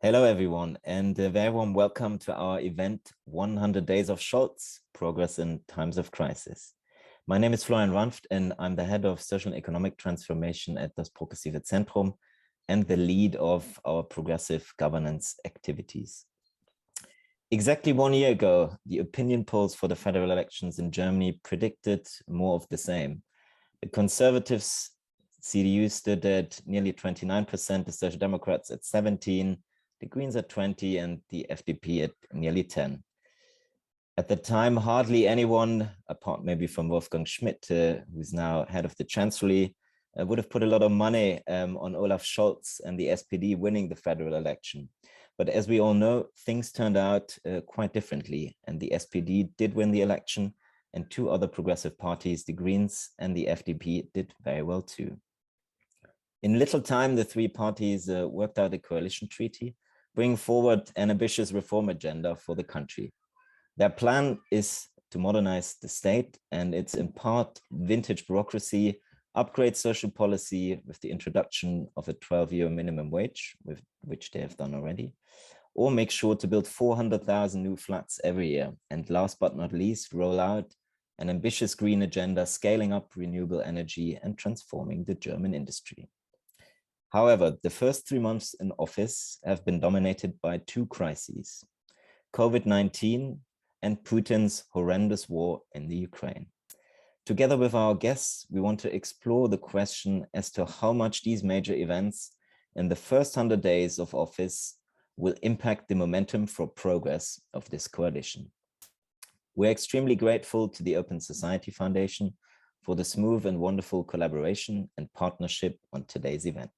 Hello, everyone, and a very warm welcome to our event, 100 Days of Scholz, Progress in Times of Crisis. My name is Florian Ranft, and I'm the head of social and economic transformation at das progressive Zentrum and the lead of our progressive governance activities. Exactly 1 year ago, the opinion polls for the federal elections in Germany predicted more of the same. The Conservatives, CDU, stood at nearly 29%, the Social Democrats at 17%, the Greens at 20%, and the FDP at nearly 10%. At the time, hardly anyone, apart maybe from Wolfgang Schmidt, who's now head of the Chancellery, would have put a lot of money on Olaf Scholz and the SPD winning the federal election. But as we all know, things turned out quite differently, and the SPD did win the election, and two other progressive parties, the Greens and the FDP, did very well too. In little time, the three parties worked out a coalition treaty, bringing forward an ambitious reform agenda for the country. Their plan is to modernize the state, and it's in part vintage bureaucracy, upgrade social policy with the introduction of a 12-year minimum wage, which they have done already, or make sure to build 400,000 new flats every year. And last but not least, roll out an ambitious green agenda, scaling up renewable energy and transforming the German industry. However, the first 3 months in office have been dominated by two crises: COVID-19 and Putin's horrendous war in the Ukraine. Together with our guests, we want to explore the question as to how much these major events in the first 100 days of office will impact the momentum for progress of this coalition. We're extremely grateful to the Open Society Foundation for the smooth and wonderful collaboration and partnership on today's event.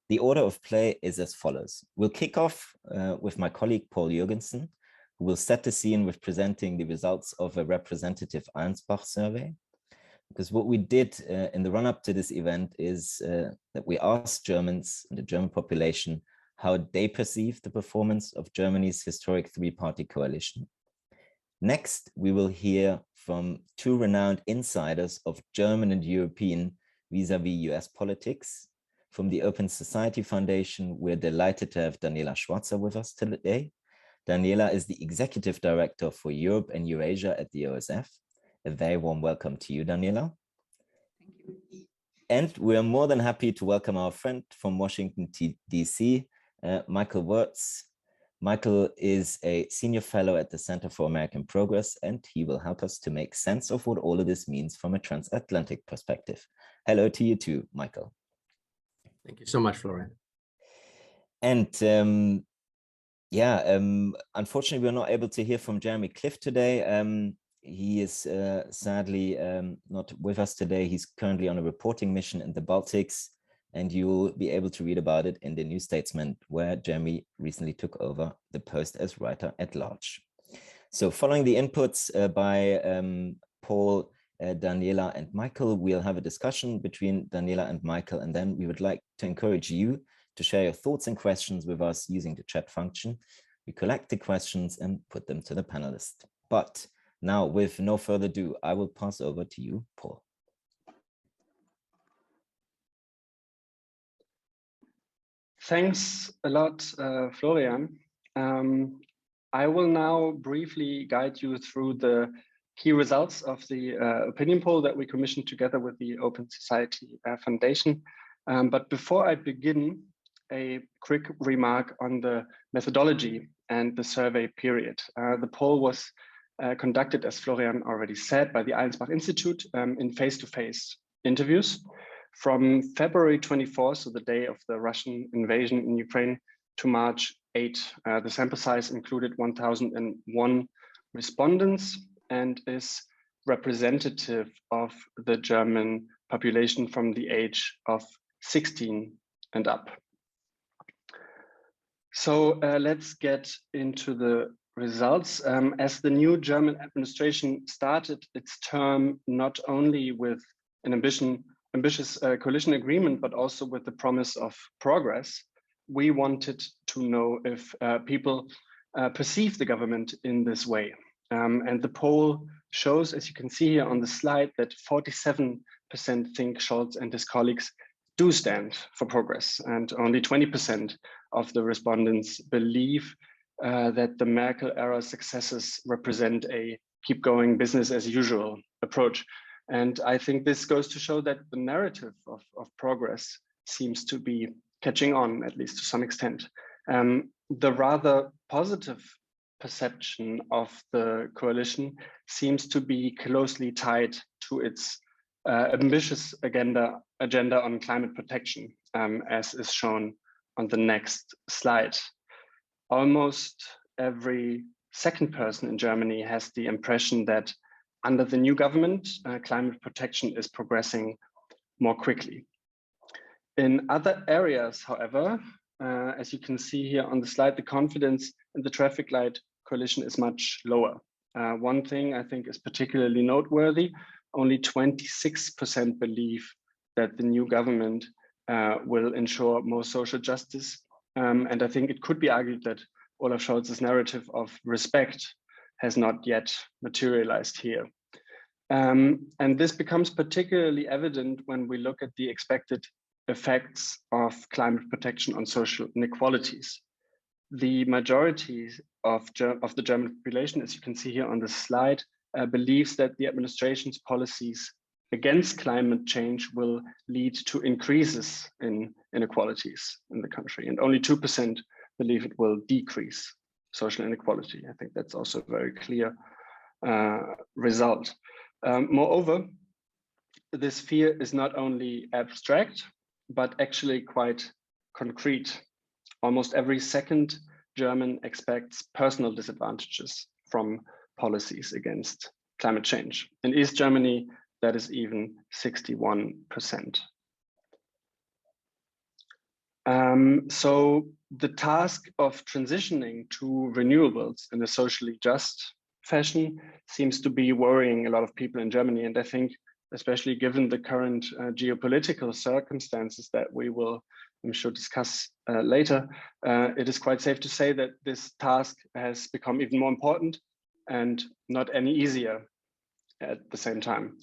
The order of play is as follows. We'll kick off with my colleague Paul Jürgensen, who will set the scene with presenting the results of a representative Allensbach survey. Because what we did in the run-up to this event is that we asked Germans and the German population how they perceive the performance of Germany's historic three-party coalition. Next, we will hear from two renowned insiders of German and European vis-à-vis US politics. From the Open Society Foundation, we're delighted to have Daniela Schwarzer with us today. Daniela is the Executive Director for Europe and Eurasia at the OSF. A very warm welcome to you, Daniela. Thank you. And we are more than happy to welcome our friend from Washington, D.C., Michael Werz. Michael is a senior fellow at the Center for American Progress, and he will help us to make sense of what all of this means from a transatlantic perspective. Hello to you too, Michael. Thank you so much, Florian. And unfortunately, we're not able to hear from Jeremy Cliff today. He is sadly not with us today. He's currently on a reporting mission in the Baltics, and you will be able to read about it in the New Statesman, where Jeremy recently took over the post as writer at large. So following the inputs by Paul, Daniela and Michael, we'll have a discussion between Daniela and Michael, and then we would like to encourage you to share your thoughts and questions with us using the chat function. We collect the questions and put them to the panelists. But now, with no further ado, I will pass over to you, Paul. Thanks a lot, Florian. I will now briefly guide you through the key results of the opinion poll that we commissioned together with the Open Society Foundation. But before I begin, a quick remark on the methodology and the survey period. The poll was conducted, as Florian already said, by the Allensbach Institute in face-to-face interviews from February 24, so the day of the Russian invasion in Ukraine, to March 8. The sample size included 1,001 respondents and is representative of the German population from the age of 16 and up. So let's get into the results. As the new German administration started its term not only with an ambitious coalition agreement, but also with the promise of progress, we wanted to know if people perceive the government in this way. And the poll shows, as you can see here on the slide, that 47% think Scholz and his colleagues do stand for progress, and only 20% of the respondents believe that the Merkel era successes represent a keep going business as usual approach. And I think this goes to show that the narrative of progress seems to be catching on, at least to some extent. The rather positive perception of the coalition seems to be closely tied to its ambitious agenda on climate protection, as is shown on the next slide. Almost every second person in Germany has the impression that under the new government, climate protection is progressing more quickly. In other areas, however, as you can see here on the slide, the confidence in the traffic light coalition is much lower. One thing I think is particularly noteworthy, only 26% believe that the new government will ensure more social justice. And I think it could be argued that Olaf Scholz's narrative of respect has not yet materialized here. And this becomes particularly evident when we look at the expected effects of climate protection on social inequalities. The majority of the German population, as you can see here on the slide, believes that the administration's policies against climate change will lead to increases in inequalities in the country. And only 2% believe it will decrease social inequality. I think that's also a very clear result. Moreover, this fear is not only abstract, but actually quite concrete. Almost every second German expects personal disadvantages from policies against climate change. In East Germany, that is even 61%. So the task of transitioning to renewables in a socially just fashion seems to be worrying a lot of people in Germany. And I think, especially given the current geopolitical circumstances that we will, I'm sure, discuss later, it is quite safe to say that this task has become even more important and not any easier at the same time.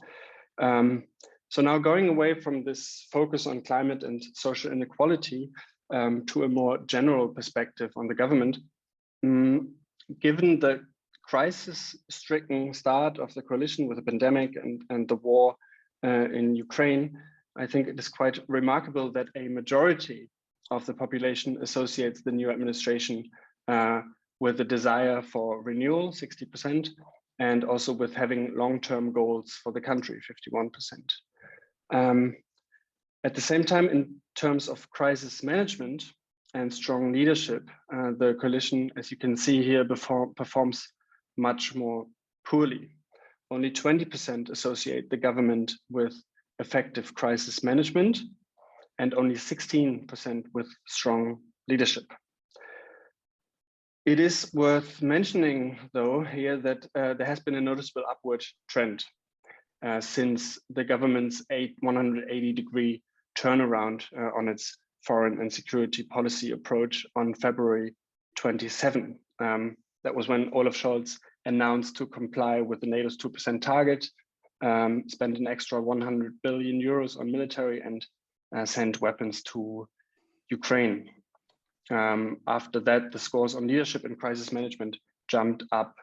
So now going away from this focus on climate and social inequality to a more general perspective on the government, given the crisis-stricken start of the coalition with the pandemic and the war in Ukraine, I think it is quite remarkable that a majority of the population associates the new administration with the desire for renewal, 60%, and also with having long-term goals for the country, 51%. At the same time, in terms of crisis management and strong leadership, the coalition, as you can see here, performs much more poorly. Only 20% associate the government with effective crisis management and only 16% with strong leadership. It is worth mentioning, though, here that there has been a noticeable upward trend since the government's 180-degree turnaround on its foreign and security policy approach on February 27. That was when Olaf Scholz announced to comply with the NATO's 2% target, spent an extra 100 billion euros on military, and sent weapons to Ukraine. After that, the scores on leadership and crisis management jumped up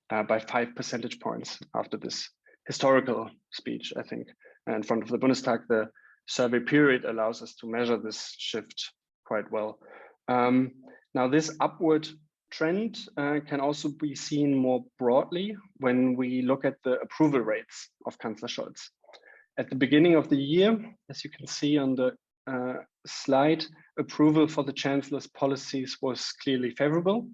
by 5 percentage points after this historical speech, I think, in front of the Bundestag. The survey period allows us to measure this shift quite well. Now, this upward trend can also be seen more broadly when we look at the approval rates of Chancellor Scholz. At the beginning of the year, as you can see on the slide, approval for the Chancellor's policies was clearly favorable.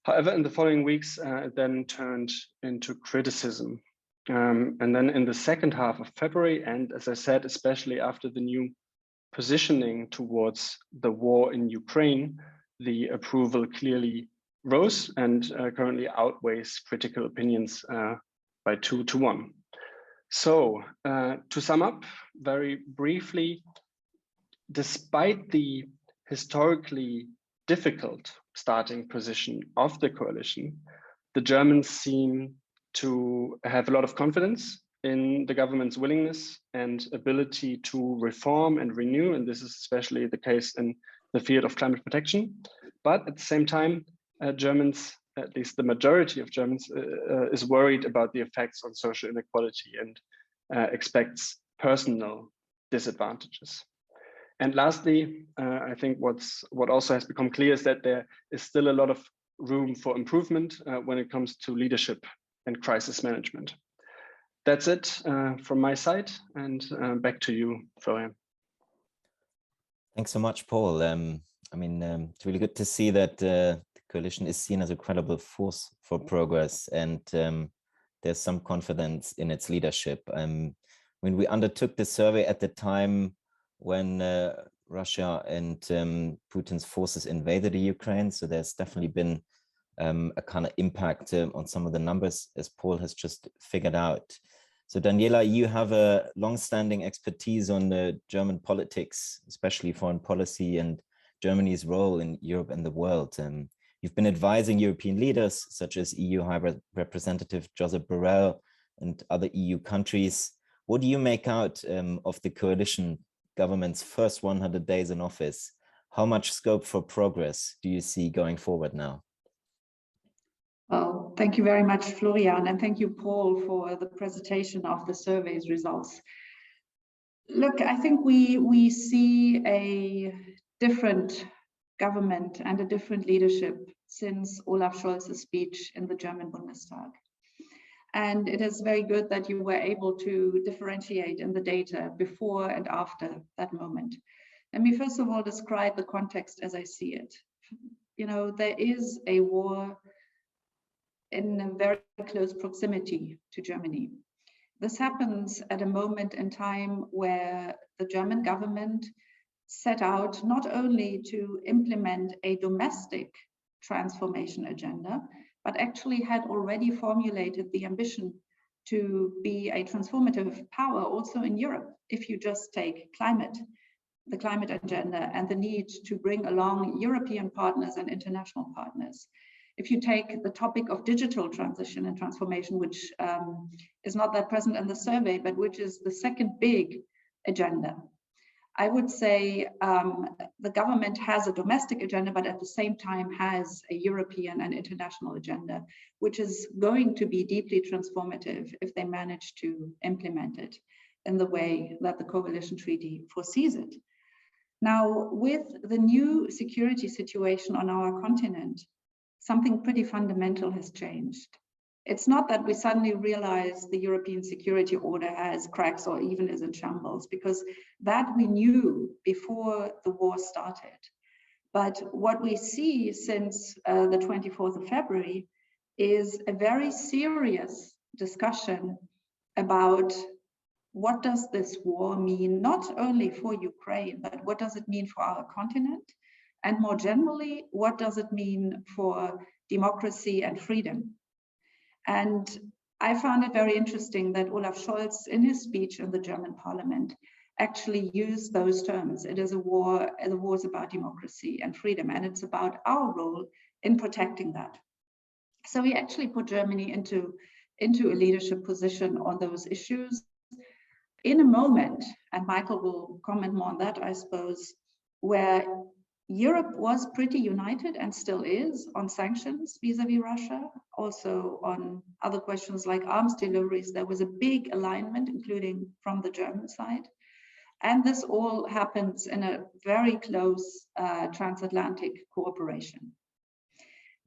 However, in the following weeks, it then turned into criticism. And then in the second half of February, and as I said, especially after the new positioning towards the war in Ukraine, the approval clearly rose and currently outweighs critical opinions by 2-1. So to sum up very briefly, despite the historically difficult starting position of the coalition, the Germans seem to have a lot of confidence in the government's willingness and ability to reform and renew. And this is especially the case in the field of climate protection. But at the same time, Germans, at least the majority of Germans, is worried about the effects on social inequality and expects personal disadvantages. And lastly, I think what also has become clear is that there is still a lot of room for improvement when it comes to leadership and crisis management. That's it from my side, and back to you, Florian. Thanks so much, Paul. It's really good to see that the coalition is seen as a credible force for progress, and there's some confidence in its leadership. When we undertook the survey at the time when Russia and Putin's forces invaded the Ukraine, so there's definitely been a kind of impact on some of the numbers, as Paul has just figured out. So Daniela, you have a long-standing expertise on the German politics, especially foreign policy and Germany's role in Europe and the world. You've been advising European leaders, such as EU High Representative Josep Borrell and other EU countries. What do you make out of the coalition government's first 100 days in office? How much scope for progress do you see going forward now? Well, thank you very much, Florian, and thank you, Paul, for the presentation of the survey's results. Look, I think we see a different government and a different leadership since Olaf Scholz's speech in the German Bundestag. And it is very good that you were able to differentiate in the data before and after that moment. Let me first of all describe the context as I see it. You know, there is a war in a very close proximity to Germany. This happens at a moment in time where the German government set out not only to implement a domestic transformation agenda, but actually had already formulated the ambition to be a transformative power also in Europe. If you just take climate, the climate agenda and the need to bring along European partners and international partners. If you take the topic of digital transition and transformation, which is not that present in the survey, but which is the second big agenda, I would say the government has a domestic agenda, but at the same time has a European and international agenda, which is going to be deeply transformative if they manage to implement it in the way that the coalition treaty foresees it. Now, with the new security situation on our continent, something pretty fundamental has changed. It's not that we suddenly realize the European security order has cracks or even is in shambles, because that we knew before the war started. But what we see since the 24th of February is a very serious discussion about what does this war mean, not only for Ukraine, but what does it mean for our continent? And more generally, what does it mean for democracy and freedom? And I found it very interesting that Olaf Scholz, in his speech in the German parliament, actually used those terms. It is a war, the war is about democracy and freedom, and it's about our role in protecting that. So he actually put Germany into a leadership position on those issues in a moment, and Michael will comment more on that, I suppose, where Europe was pretty united and still is on sanctions vis-a-vis Russia, also on other questions like arms deliveries. There was a big alignment, including from the German side. And this all happens in a very close transatlantic cooperation.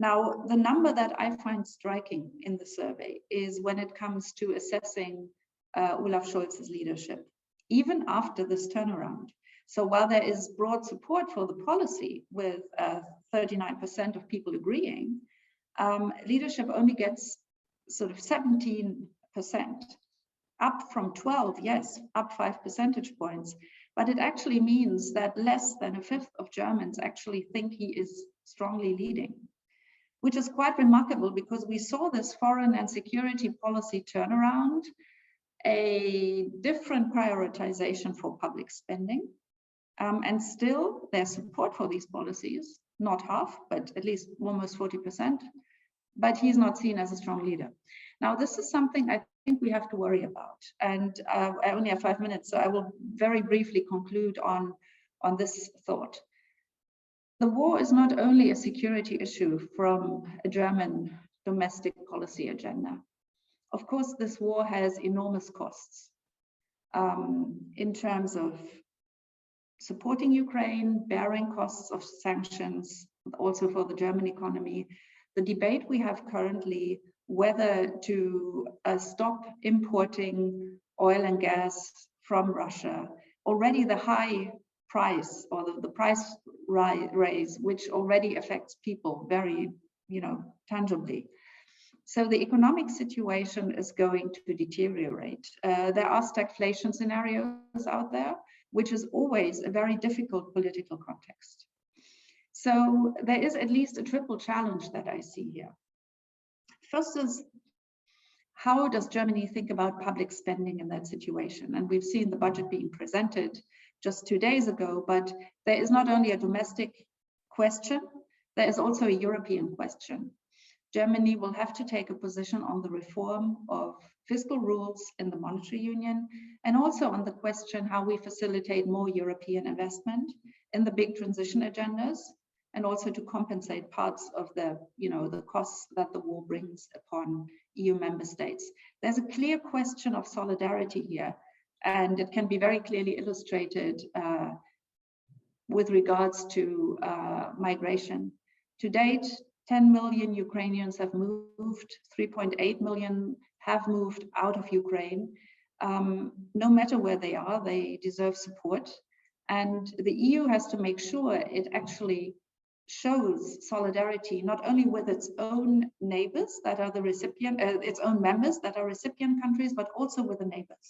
Now, the number that I find striking in the survey is when it comes to assessing Olaf Scholz's leadership, even after this turnaround. So while there is broad support for the policy with 39% of people agreeing, leadership only gets sort of 17%, up from 12, yes, up 5 percentage points. But it actually means that less than a fifth of Germans actually think he is strongly leading, which is quite remarkable because we saw this foreign and security policy turnaround, a different prioritization for public spending, and still there's support for these policies, not half, but at least almost 40%, but he's not seen as a strong leader. Now, this is something I think we have to worry about. And I only have 5 minutes, so I will very briefly conclude on this thought. The war is not only a security issue from a German domestic policy agenda. Of course, this war has enormous costs in terms of supporting Ukraine, bearing costs of sanctions, also for the German economy. The debate we have currently, whether to stop importing oil and gas from Russia, already the high price or the price raise, which already affects people very, tangibly. So the economic situation is going to deteriorate. There are stagflation scenarios out there, which is always a very difficult political context. So there is at least a triple challenge that I see here. First is, how does Germany think about public spending in that situation? And we've seen the budget being presented just 2 days ago, but there is not only a domestic question, there is also a European question. Germany will have to take a position on the reform of fiscal rules in the monetary union, and also on the question how we facilitate more European investment in the big transition agendas, and also to compensate parts of the, the costs that the war brings upon EU member states. There's a clear question of solidarity here, and it can be very clearly illustrated with regards to migration. To date, 10 million Ukrainians have moved, 3.8 million have moved out of Ukraine. No matter where they are, they deserve support. And the EU has to make sure it actually shows solidarity, not only with its own neighbors that are the recipient, its own members that are recipient countries, but also with the neighbors.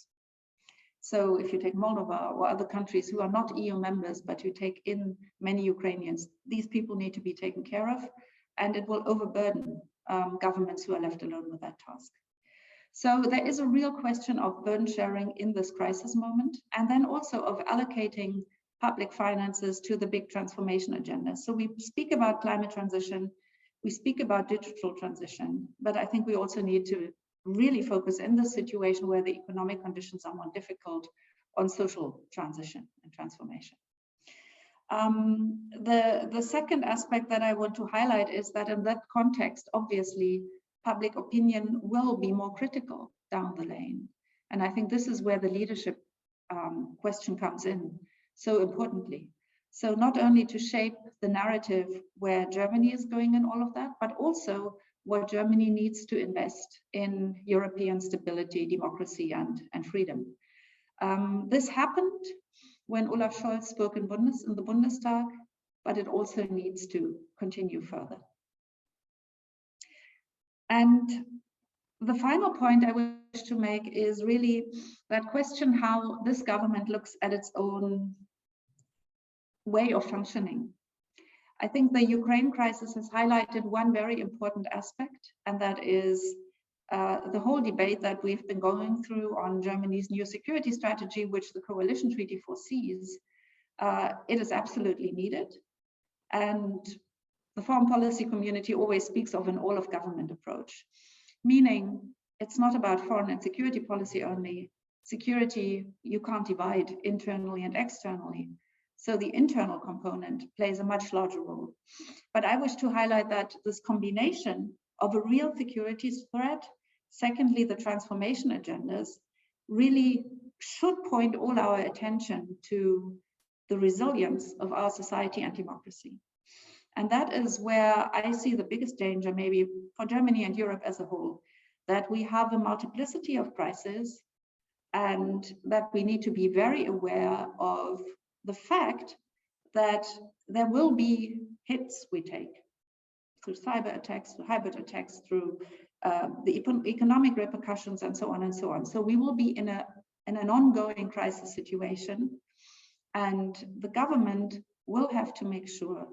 So if you take Moldova or other countries who are not EU members, but who take in many Ukrainians, these people need to be taken care of, and it will overburden governments who are left alone with that task. So there is a real question of burden sharing in this crisis moment, and then also of allocating public finances to the big transformation agenda. So we speak about climate transition, we speak about digital transition, but I think we also need to really focus in this situation where the economic conditions are more difficult on social transition and transformation. The second aspect that I want to highlight is that in that context, obviously, public opinion will be more critical down the lane. And I think this is where the leadership question comes in so importantly. So not only to shape the narrative where Germany is going in all of that, but also what Germany needs to invest in European stability, democracy, and freedom. This happened when Olaf Scholz spoke in the Bundestag, but it also needs to continue further. And the final point I wish to make is really that question how this government looks at its own way of functioning. I think the Ukraine crisis has highlighted one very important aspect, and that is the whole debate that we've been going through on Germany's new security strategy, which the coalition treaty foresees. It is absolutely needed. And the foreign policy community always speaks of an all-of-government approach, meaning it's not about foreign and security policy only. Security, you can't divide internally and externally. So the internal component plays a much larger role. But I wish to highlight that this combination of a real security threat, secondly, the transformation agendas, really should point all our attention to the resilience of our society and democracy. And that is where I see the biggest danger, maybe for Germany and Europe as a whole, that we have a multiplicity of crises and that we need to be very aware of the fact that there will be hits we take through cyber attacks, through hybrid attacks, through the economic repercussions, and so on and so on. So we will be in an ongoing crisis situation, and the government will have to make sure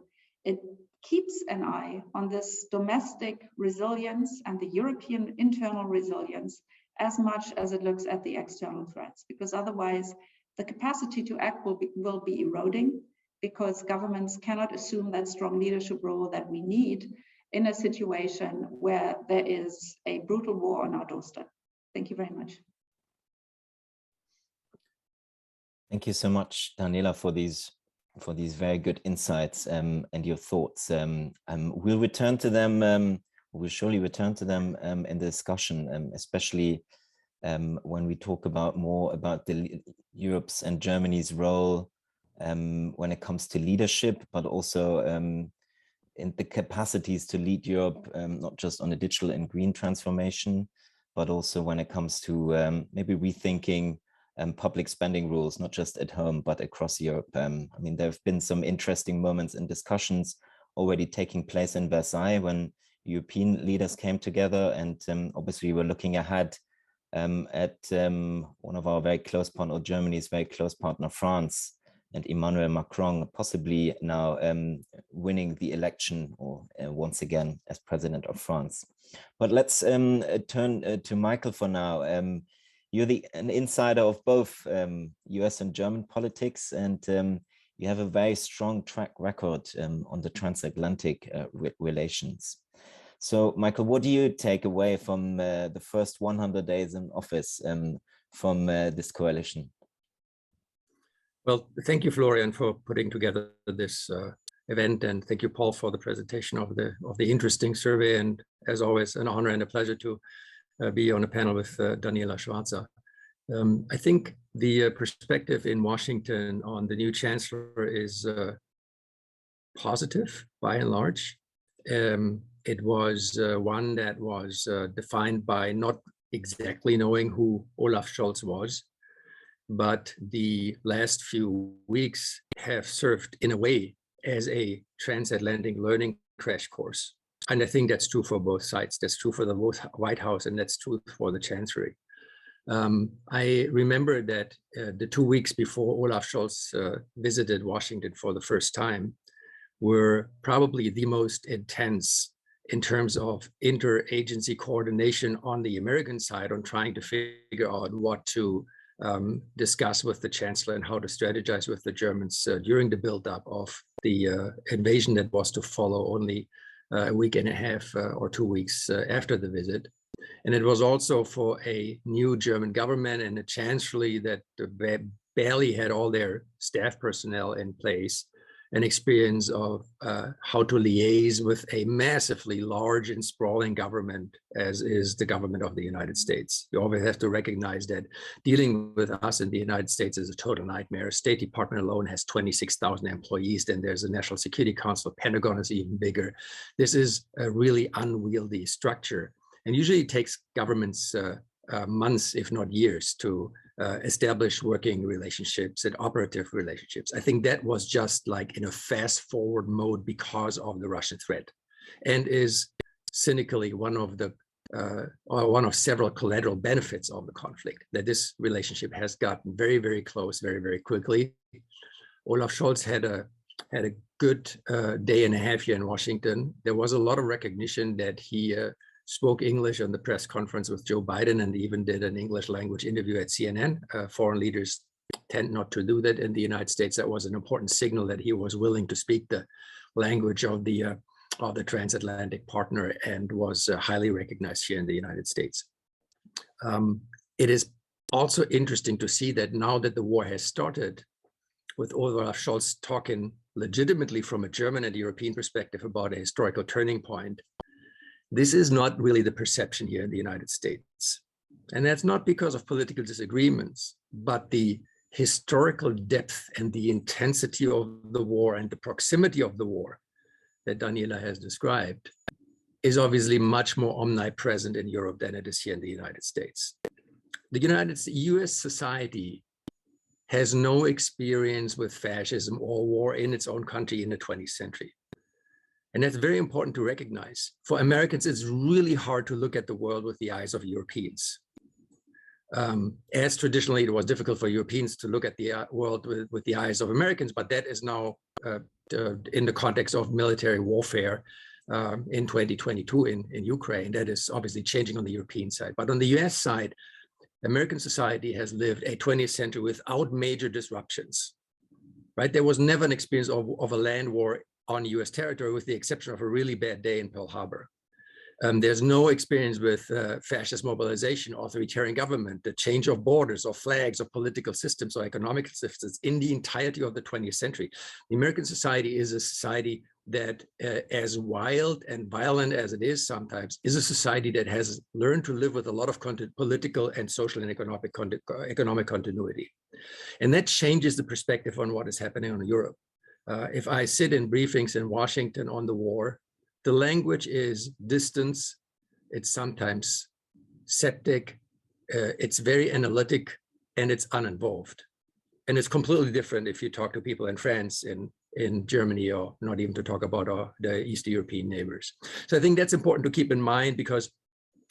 it keeps an eye on this domestic resilience and the European internal resilience as much as it looks at the external threats, because otherwise the capacity to act will be eroding, because governments cannot assume that strong leadership role that we need in a situation where there is a brutal war on our doorstep. Thank you very much. Thank you so much, Daniela, for these these very good insights and your thoughts. We'll return to them. We'll surely return to them in the discussion, especially when we talk more about Europe's and Germany's role when it comes to leadership, but also in the capacities to lead Europe, not just on the digital and green transformation, but also when it comes to maybe rethinking public spending rules, not just at home, but across Europe. I mean, there have been some interesting moments and discussions already taking place in Versailles when European leaders came together, and obviously we're looking ahead at one of our very close partner, Germany's very close partner, France, and Emmanuel Macron possibly now winning the election or once again as president of France. But let's turn to Michael for now. You're an insider of both US and German politics, and you have a very strong track record on the transatlantic relations. So, Michael, what do you take away from the first 100 days in office from this coalition? Well, thank you, Florian, for putting together this event, and thank you, Paul, for the presentation of the interesting survey. And as always, an honor and a pleasure to be on a panel with Daniela Schwarzer. I think the perspective in Washington on the new chancellor is positive by and large. It was one that was defined by not exactly knowing who Olaf Scholz was, but the last few weeks have served in a way as a transatlantic learning crash course. And I think that's true for both sides. That's true for the White House, and that's true for the Chancellery. I remember that the 2 weeks before Olaf Scholz visited Washington for the first time were probably the most intense in terms of interagency coordination on the American side on trying to figure out what to discuss with the Chancellor and how to strategize with the Germans during the buildup of the invasion that was to follow only a week and a half or 2 weeks after the visit. And it was also for a new German government and a chancellery that barely had all their staff personnel in place, an experience of how to liaise with a massively large and sprawling government as is the government of the United States. You always have to recognize that dealing with us in the United States is a total nightmare. State Department alone has 26,000 employees. Then there's a National Security Council. Pentagon is even bigger. This is a really unwieldy structure. And usually it takes governments months, if not years, to establish working relationships and operative relationships. I think that was just like in a fast forward mode because of the Russian threat, and is cynically one of several collateral benefits of the conflict, that this relationship has gotten very, very close very, very quickly. Olaf Scholz had a good day and a half here in Washington. There was a lot of recognition that he spoke English on the press conference with Joe Biden and even did an English language interview at CNN. Foreign leaders tend not to do that in the United States. That was an important signal that he was willing to speak the language of the transatlantic partner, and was highly recognized here in the United States. It is also interesting to see that now that the war has started, with Olaf Scholz talking legitimately from a German and European perspective about a historical turning point, this is not really the perception here in the United States. And that's not because of political disagreements, but the historical depth and the intensity of the war and the proximity of the war that Daniela has described is obviously much more omnipresent in Europe than it is here in the United States. The US society has no experience with fascism or war in its own country in the 20th century. And that's very important to recognize. For Americans, it's really hard to look at the world with the eyes of Europeans. As traditionally, it was difficult for Europeans to look at the world with the eyes of Americans, but that is now in the context of military warfare in 2022 in Ukraine. That is obviously changing on the European side. But on the US side, American society has lived a 20th century without major disruptions, right? There was never an experience of a land war on US territory, with the exception of a really bad day in Pearl Harbor. There's no experience with fascist mobilization, authoritarian government, the change of borders or flags or political systems or economic systems in the entirety of the 20th century. The American society is a society that, as wild and violent as it is sometimes, is a society that has learned to live with a lot of political and social and economic continuity. And that changes the perspective on what is happening in Europe. If I sit in briefings in Washington on the war, the language is distance, it's sometimes septic, it's very analytic, and it's uninvolved. And it's completely different if you talk to people in France, in Germany, or not even to talk about the East European neighbors. So I think that's important to keep in mind, because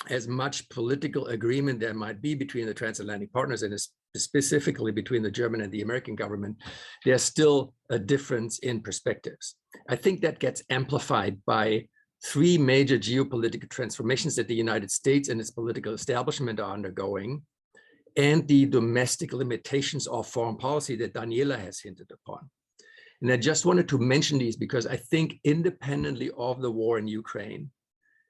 as much political agreement there might be between the transatlantic partners, and specifically between the German and the American government, there's still a difference in perspectives. I think that gets amplified by three major geopolitical transformations that the United States and its political establishment are undergoing, and the domestic limitations of foreign policy that Daniela has hinted upon. And I just wanted to mention these because I think, independently of the war in Ukraine,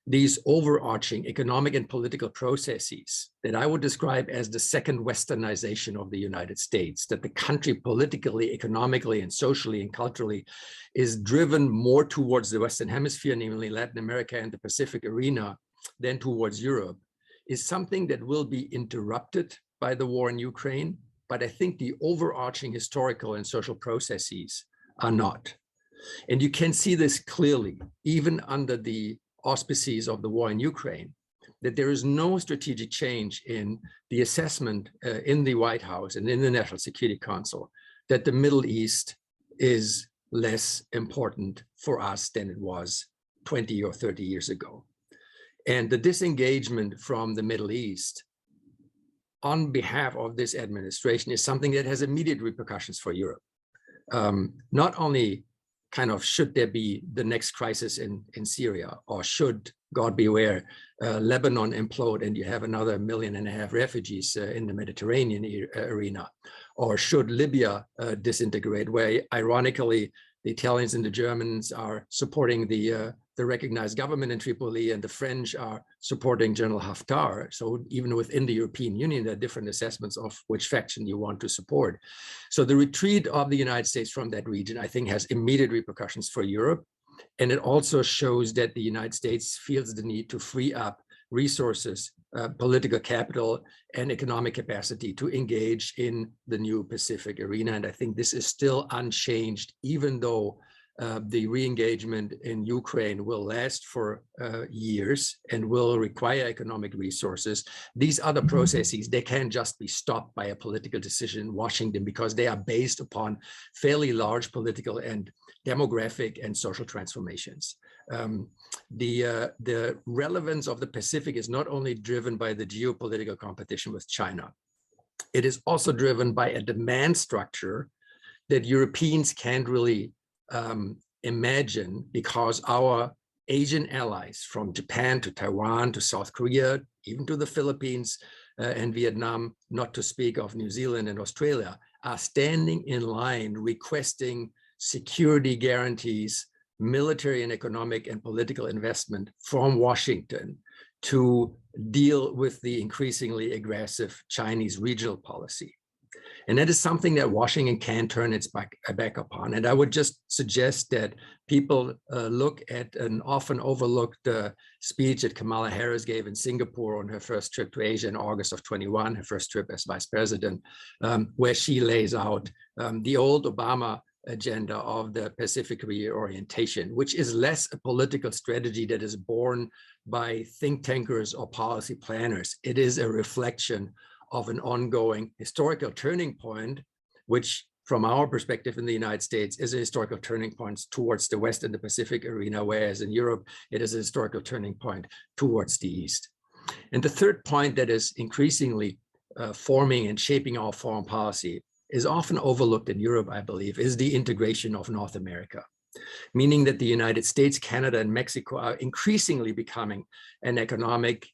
these overarching economic and political processes that I would describe as the second westernization of the United States, that the country politically, economically, and socially and culturally is driven more towards the Western Hemisphere, namely Latin America and the Pacific arena, than towards Europe, is something that will be interrupted by the war in Ukraine. But I think the overarching historical and social processes are not. And you can see this clearly, even under the auspices of the war in Ukraine, that there is no strategic change in the assessment in the White House and in the National Security Council that the Middle East is less important for us than it was 20 or 30 years ago. And the disengagement from the Middle East on behalf of this administration is something that has immediate repercussions for Europe. Not only kind of should there be the next crisis in Syria, or should, God beware, Lebanon implode and you have another 1.5 million refugees in the Mediterranean arena, or should Libya disintegrate, where ironically the Italians and the Germans are supporting the recognized government in Tripoli, and the French are supporting General Haftar. So even within the European Union, there are different assessments of which faction you want to support. So the retreat of the United States from that region, I think, has immediate repercussions for Europe. And it also shows that the United States feels the need to free up resources, political capital, and economic capacity to engage in the new Pacific arena. And I think this is still unchanged, even though the re-engagement in Ukraine will last for years and will require economic resources. These other processes, they can't just be stopped by a political decision in Washington, because they are based upon fairly large political and demographic and social transformations. The relevance of the Pacific is not only driven by the geopolitical competition with China, it is also driven by a demand structure that Europeans can't really imagine, because our Asian allies, from Japan to Taiwan to South Korea, even to the Philippines and Vietnam, not to speak of New Zealand and Australia, are standing in line requesting security guarantees, military and economic and political investment from Washington to deal with the increasingly aggressive Chinese regional policy. And that is something that Washington can turn its back upon. And I would just suggest that people look at an often overlooked speech that Kamala Harris gave in Singapore on her first trip to Asia in August of 21, her first trip as vice president, where she lays out the old Obama agenda of the Pacific reorientation, which is less a political strategy that is born by think tankers or policy planners. It is a reflection of an ongoing historical turning point, which from our perspective in the United States is a historical turning point towards the West and the Pacific arena, whereas in Europe, it is a historical turning point towards the East. And the third point that is increasingly forming and shaping our foreign policy is often overlooked in Europe, I believe, is the integration of North America, meaning that the United States, Canada, and Mexico are increasingly becoming an economic,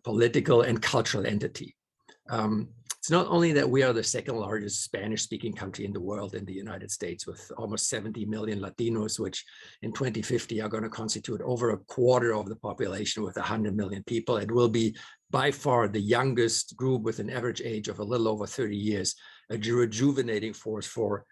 political, and cultural entity. It's not only that we are the second largest Spanish-speaking country in the world in the United States, with almost 70 million Latinos, which in 2050 are going to constitute over a quarter of the population with 100 million people. It will be by far the youngest group with an average age of a little over 30 years, a rejuvenating force for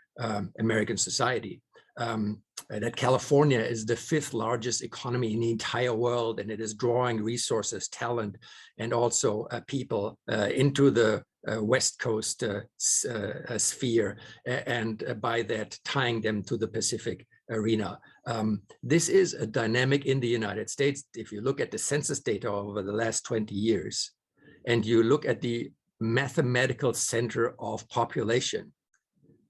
American society. That California is the 5th largest economy in the entire world, and it is drawing resources, talent, and also people into the West Coast sphere, and by that tying them to the Pacific arena. This is a dynamic in the United States. If you look at the census data over the last 20 years, and you look at the mathematical center of population,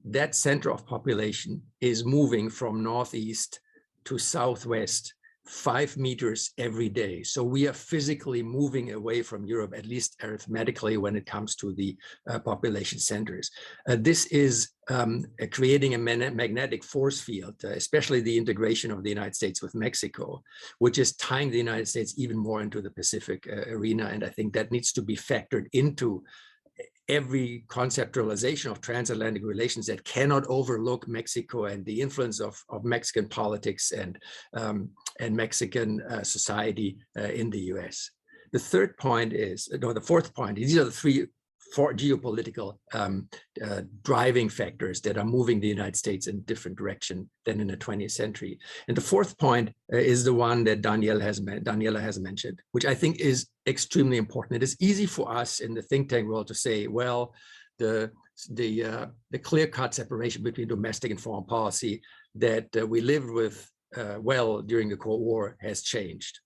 that center of population is moving from northeast to southwest 5 meters every day. So we are physically moving away from Europe, at least arithmetically, when it comes to the population centers. This is creating a magnetic force field, especially the integration of the United States with Mexico, which is tying the United States even more into the Pacific arena. And I think that needs to be factored into every conceptualization of transatlantic relations, that cannot overlook Mexico and the influence of Mexican politics and Mexican society in the US. The third point is, no, the fourth point, these are the four geopolitical driving factors that are moving the United States in a different direction than in the 20th century. And the fourth point is the one that Daniela has mentioned, which I think is extremely important. It is easy for us in the think tank world to say, well, the clear-cut separation between domestic and foreign policy that we lived with well during the Cold War has changed.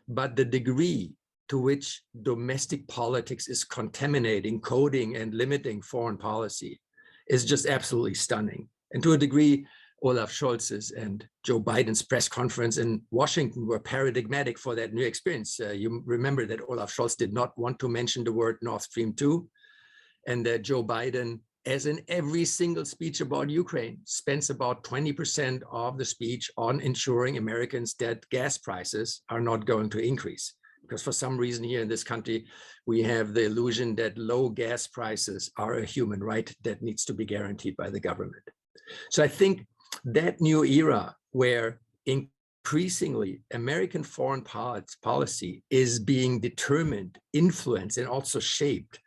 But the degree to which domestic politics is contaminating, coding, and limiting foreign policy is just absolutely stunning. And to a degree, Olaf Scholz's and Joe Biden's press conference in Washington were paradigmatic for that new experience. You remember that Olaf Scholz did not want to mention the word Nord Stream 2, and that Joe Biden, as in every single speech about Ukraine, spends about 20% of the speech on ensuring Americans that gas prices are not going to increase. Because for some reason here in this country, we have the illusion that low gas prices are a human right that needs to be guaranteed by the government. So I think that new era where increasingly American foreign policy is being determined, influenced, and also shaped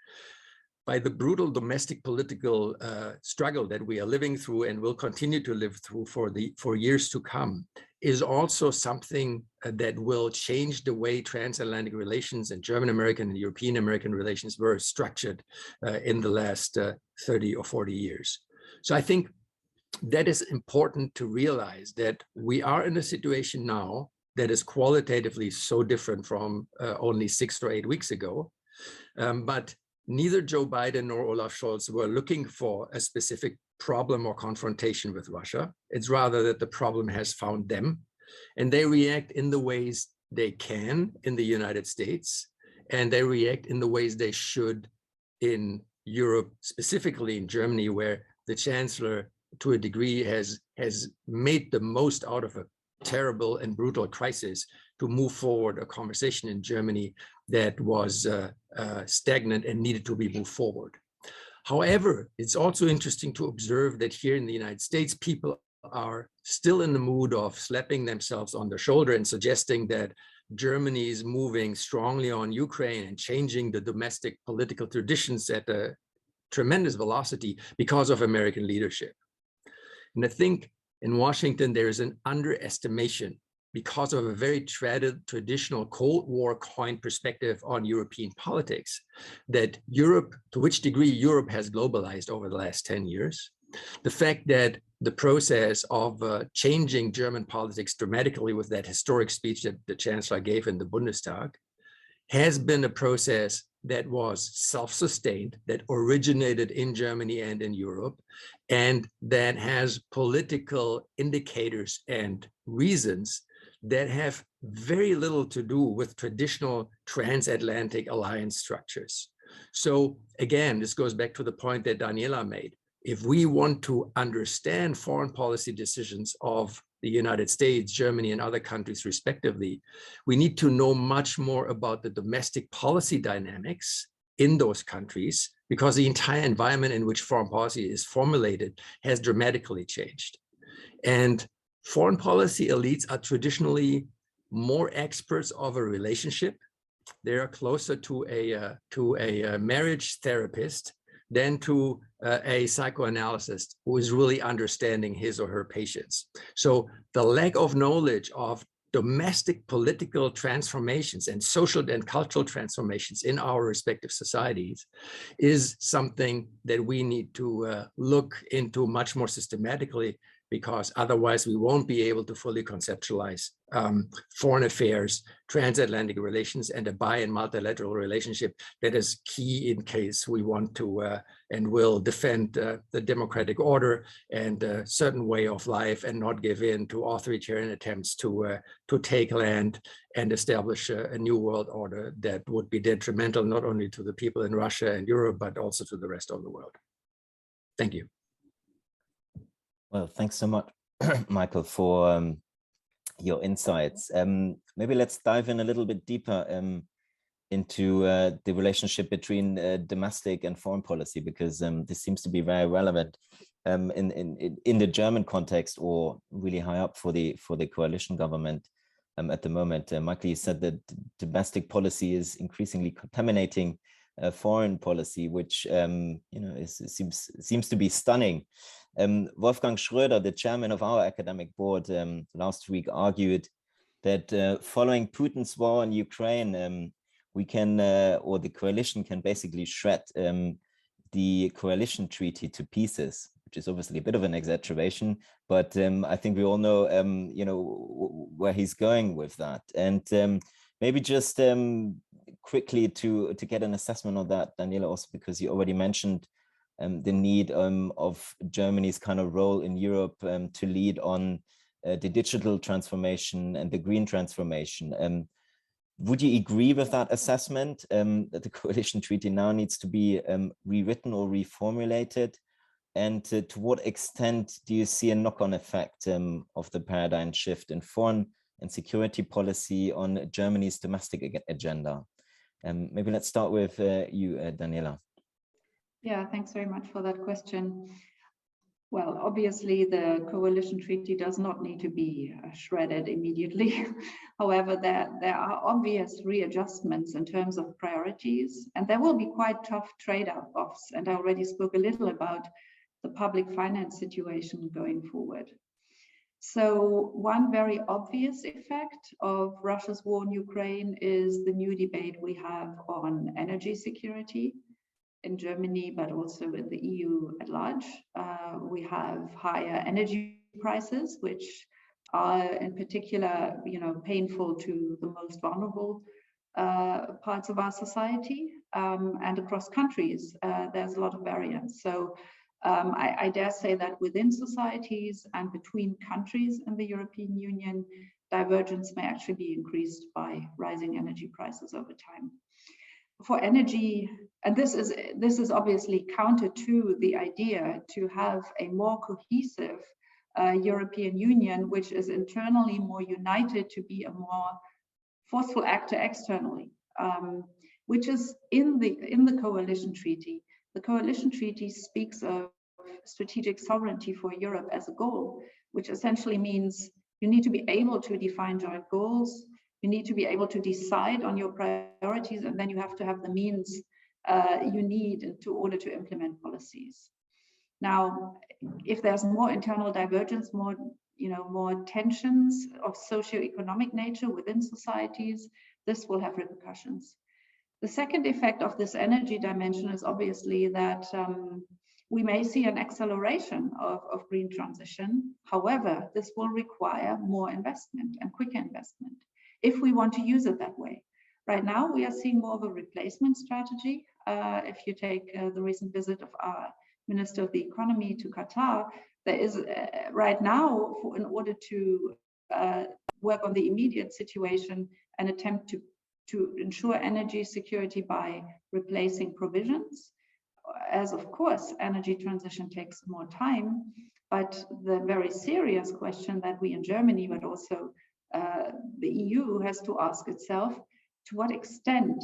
by the brutal domestic political struggle that we are living through and will continue to live through for years to come, is also something that will change the way transatlantic relations and German-American and European-American relations were structured in the last 30 or 40 years. So I think that is important to realize, that we are in a situation now that is qualitatively so different from only 6 or 8 weeks ago. But neither Joe Biden nor Olaf Scholz were looking for a specific problem or confrontation with Russia. It's rather that the problem has found them, and they react in the ways they can in the United States, and they react in the ways they should in Europe, specifically in Germany, where the chancellor, to a degree, has made the most out of a terrible and brutal crisis to move forward a conversation in Germany that was stagnant and needed to be moved forward. However, it's also interesting to observe that here in the United States, people are still in the mood of slapping themselves on the shoulder and suggesting that Germany is moving strongly on Ukraine and changing the domestic political traditions at a tremendous velocity because of American leadership. And I think in Washington, there is an underestimation, because of a very traditional Cold War coined perspective on European politics, that Europe, to which degree Europe has globalized over the last 10 years. The fact that the process of changing German politics dramatically with that historic speech that the Chancellor gave in the Bundestag has been a process that was self-sustained, that originated in Germany and in Europe, and that has political indicators and reasons that have very little to do with traditional transatlantic alliance structures. So again, this goes back to the point that Daniela made. If we want to understand foreign policy decisions of the United States, Germany, and other countries respectively, we need to know much more about the domestic policy dynamics in those countries, because the entire environment in which foreign policy is formulated has dramatically changed. And foreign policy elites are traditionally more experts of a relationship. They are closer to a marriage therapist than to a psychoanalyst who is really understanding his or her patients. So the lack of knowledge of domestic political transformations and social and cultural transformations in our respective societies is something that we need to look into much more systematically, because otherwise we won't be able to fully conceptualize foreign affairs, transatlantic relations, and a bi- and multilateral relationship that is key in case we want to and will defend the democratic order and a certain way of life, and not give in to authoritarian attempts to take land and establish a new world order that would be detrimental not only to the people in Russia and Europe, but also to the rest of the world. Thank you. Well, thanks so much, Michael, for your insights. Maybe let's dive in a little bit deeper into the relationship between domestic and foreign policy, because this seems to be very relevant in the German context, or really high up for the coalition government at the moment. Michael, you said that domestic policy is increasingly contaminating foreign policy, which seems to be stunning. Wolfgang Schröder, the chairman of our academic board, last week argued that following Putin's war in Ukraine, we can, or the coalition can basically shred the coalition treaty to pieces, which is obviously a bit of an exaggeration, but I think we all know, where he's going with that. And maybe just quickly to get an assessment of that, Daniela, also because you already mentioned the need of Germany's kind of role in Europe to lead on the digital transformation and the green transformation. Would you agree with that assessment, that the coalition treaty now needs to be rewritten or reformulated? And to what extent do you see a knock-on effect of the paradigm shift in foreign and security policy on Germany's domestic agenda? Maybe let's start with you, Daniela. Yeah, thanks very much for that question. Well, obviously, the coalition treaty does not need to be shredded immediately. However, there are obvious readjustments in terms of priorities, and there will be quite tough trade-offs. And I already spoke a little about the public finance situation going forward. So one very obvious effect of Russia's war in Ukraine is the new debate we have on energy security in Germany, but also in the EU at large. We have higher energy prices, which are in particular, painful to the most vulnerable parts of our society, and across countries. There's a lot of variance. So I dare say that within societies and between countries in the European Union, divergence may actually be increased by rising energy prices over time. For energy, and this is obviously counter to the idea to have a more cohesive European Union, which is internally more united to be a more forceful actor externally, which is in the coalition treaty. The coalition treaty speaks of strategic sovereignty for Europe as a goal, which essentially means you need to be able to define joint goals. You need to be able to decide on your priorities, and then you have to have the means you need in order to implement policies. Now, if there's more internal divergence, more tensions of socioeconomic nature within societies, this will have repercussions. The second effect of this energy dimension is obviously that we may see an acceleration of green transition. However, this will require more investment and quicker investment if we want to use it that way. Right now, we are seeing more of a replacement strategy. If you take the recent visit of our Minister of the Economy to Qatar, there is right now, in order to work on the immediate situation, an attempt to ensure energy security by replacing provisions, as of course energy transition takes more time. But the very serious question that we in Germany, but also the EU has to ask itself, to what extent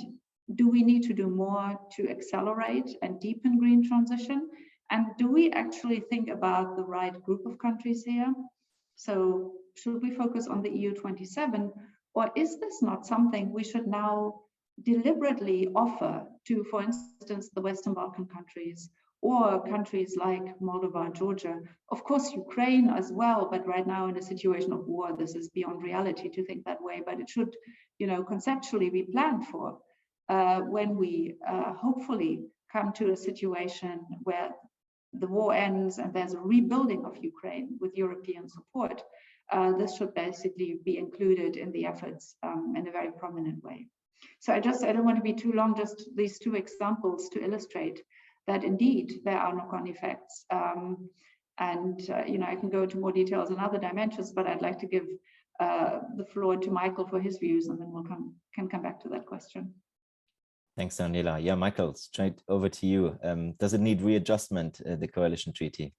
do we need to do more to accelerate and deepen green transition? And do we actually think about the right group of countries here? So should we focus on the EU 27, or is this not something we should now deliberately offer to, for instance, the Western Balkan countries or countries like Moldova, Georgia, of course, Ukraine as well, but right now in a situation of war, this is beyond reality to think that way, but it should, conceptually be planned for when we hopefully come to a situation where the war ends and there's a rebuilding of Ukraine with European support. This should basically be included in the efforts in a very prominent way. So I don't want to be too long, just these two examples to illustrate that indeed there are knock-on effects. I can go into more details in other dimensions, but I'd like to give the floor to Michael for his views, and then we'll can come back to that question. Thanks, Daniela. Yeah, Michael, straight over to you. Does it need readjustment, the coalition treaty?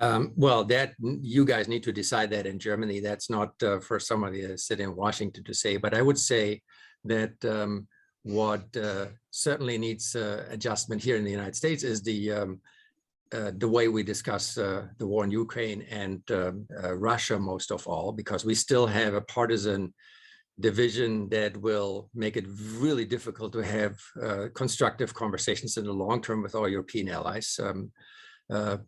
Well, that you guys need to decide that in Germany. That's not for somebody sitting in Washington to say, but I would say that what certainly needs adjustment here in the United States is the way we discuss the war in Ukraine and Russia most of all, because we still have a partisan division that will make it really difficult to have constructive conversations in the long term with our European allies.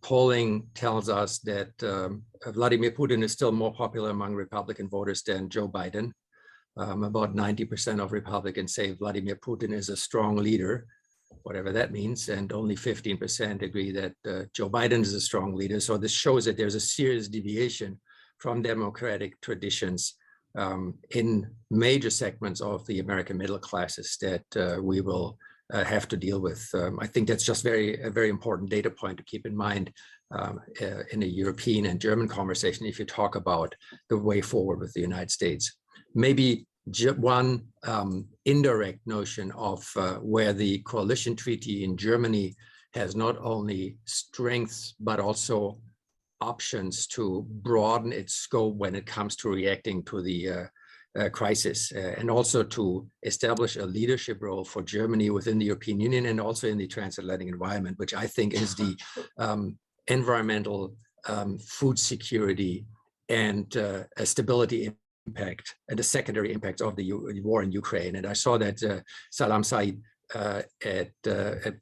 Polling tells us that Vladimir Putin is still more popular among Republican voters than Joe Biden. About 90% of Republicans say Vladimir Putin is a strong leader, whatever that means, and only 15% agree that Joe Biden is a strong leader. So this shows that there's a serious deviation from democratic traditions in major segments of the American middle classes that we will have to deal with. I think that's just a very important data point to keep in mind in a European and German conversation if you talk about the way forward with the United States. Maybe one indirect notion of where the coalition treaty in Germany has not only strengths, but also options to broaden its scope when it comes to reacting to the crisis, and also to establish a leadership role for Germany within the European Union and also in the transatlantic environment, which I think is the environmental, food security, and stability impact and the secondary impacts of the war in Ukraine. And I saw that Salam Said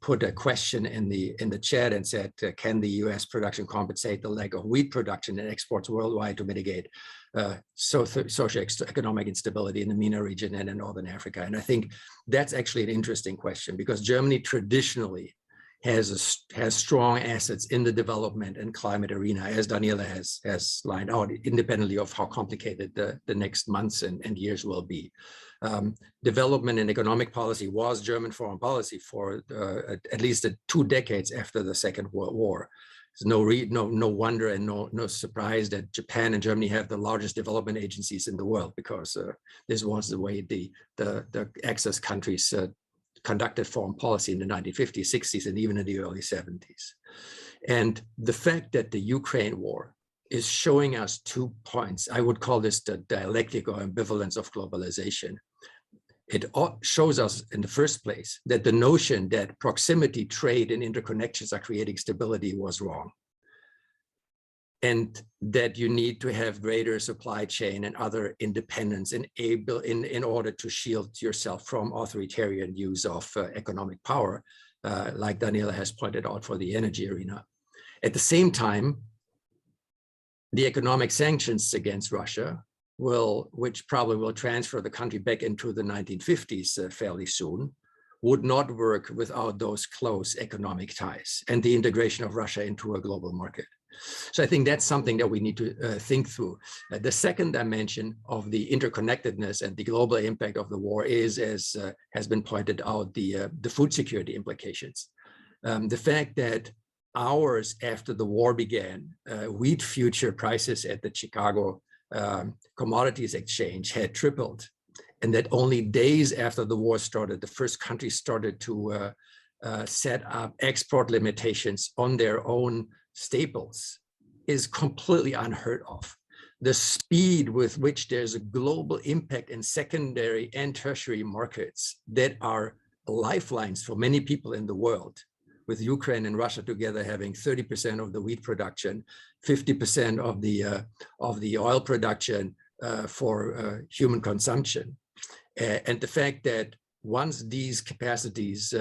put a question in the chat and said, can the US production compensate the lack of wheat production and exports worldwide to mitigate socioeconomic instability in the MENA region and in Northern Africa? And I think that's actually an interesting question, because Germany traditionally has strong assets in the development and climate arena, as Daniela has lined out, independently of how complicated the next months and years will be. Development and economic policy was German foreign policy for at least 2 decades after the Second World War. There's no wonder and no surprise that Japan and Germany have the largest development agencies in the world, because this was the way the Axis countries conducted foreign policy in the 1950s, 60s, and even in the early 70s. And the fact that the Ukraine war is showing us 2 points, I would call this the dialectic or ambivalence of globalization. It shows us in the first place that the notion that proximity, trade, and interconnections are creating stability was wrong, and that you need to have greater supply chain and other independence in order to shield yourself from authoritarian use of economic power, like Daniela has pointed out for the energy arena. At the same time, the economic sanctions against Russia which probably will transfer the country back into the 1950s fairly soon, would not work without those close economic ties and the integration of Russia into a global market. So I think that's something that we need to think through. The second dimension of the interconnectedness and the global impact of the war is, as has been pointed out, the food security implications. The fact that hours after the war began, wheat future prices at the Chicago Commodities Exchange had tripled, and that only days after the war started, the first countries started to set up export limitations on their own staples, is completely unheard of. the speed with which there's a global impact in secondary and tertiary markets that are lifelines for many people in the world, with Ukraine and Russia together having 30% of the wheat production, 50% of the oil production for human consumption. And the fact that once these capacities